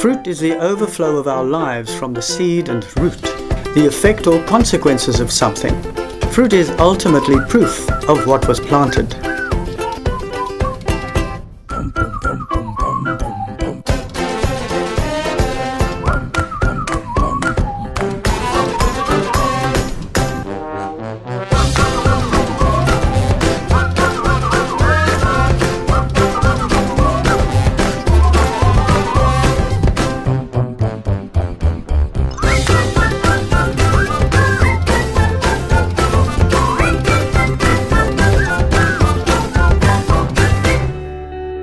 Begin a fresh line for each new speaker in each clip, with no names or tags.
Fruit is the overflow of our lives from the seed and root, the effect or consequences of something. Fruit is ultimately proof of what was planted.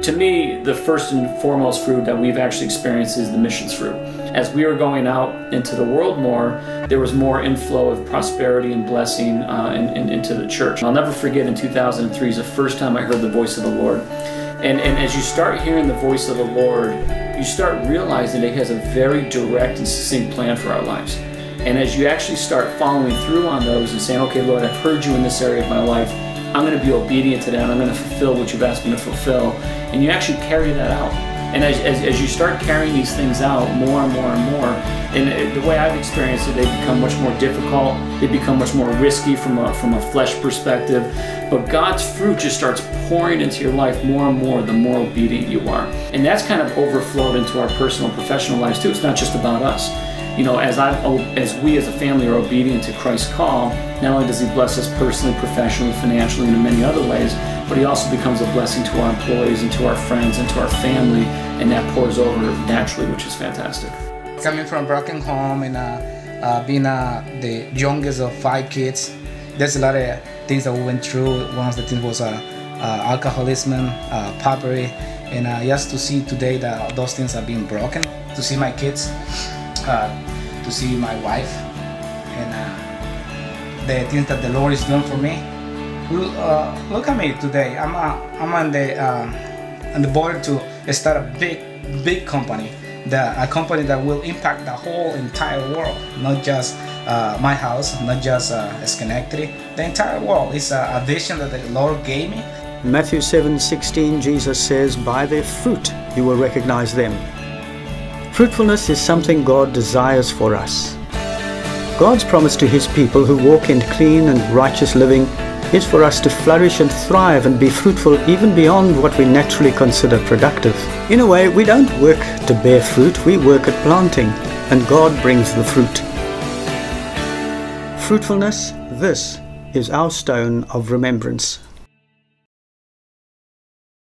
To me, the first and foremost fruit that we've actually experienced is the missions fruit. As we were going out into the world more, there was more inflow of prosperity and blessing into the church. I'll never forget, in 2003 is the first time I heard the voice of the Lord. And as you start hearing the voice of the Lord, you start realizing that He has a very direct and succinct plan for our lives. And as you actually start following through on those and saying, okay, Lord, I've heard you in this area of my life, I'm going to be obedient to that, and I'm going to fulfill what you've asked me to fulfill. And you actually carry that out. And as you start carrying these things out more and more and more, and the way I've experienced it, they become much more difficult, they become much more risky from a flesh perspective. But God's fruit just starts pouring into your life more and more the more obedient you are. And that's kind of overflowed into our personal and professional lives too. It's not just about us. You know, as we as a family are obedient to Christ's call, not only does He bless us personally, professionally, financially, and in many other ways, but He also becomes a blessing to our employees and to our friends and to our family, and that pours over naturally, which is fantastic.
Coming from a broken home and being the youngest of 5 kids, there's a lot of things that we went through. One of the things was alcoholism, poverty, and just to see today that those things are being broken, to see my kids, to see my wife, and the things that the Lord is doing for me. Look at me today. I'm on the board to start a big company, a company that will impact the whole entire world, not just my house, not just Schenectady, the entire world. It's a vision that the Lord gave me.
In Matthew 7:16, Jesus says, "By their fruit you will recognize them." Fruitfulness is something God desires for us. God's promise to His people who walk in clean and righteous living is for us to flourish and thrive and be fruitful even beyond what we naturally consider productive. In a way, we don't work to bear fruit, we work at planting, and God brings the fruit. Fruitfulness, this is our stone of remembrance.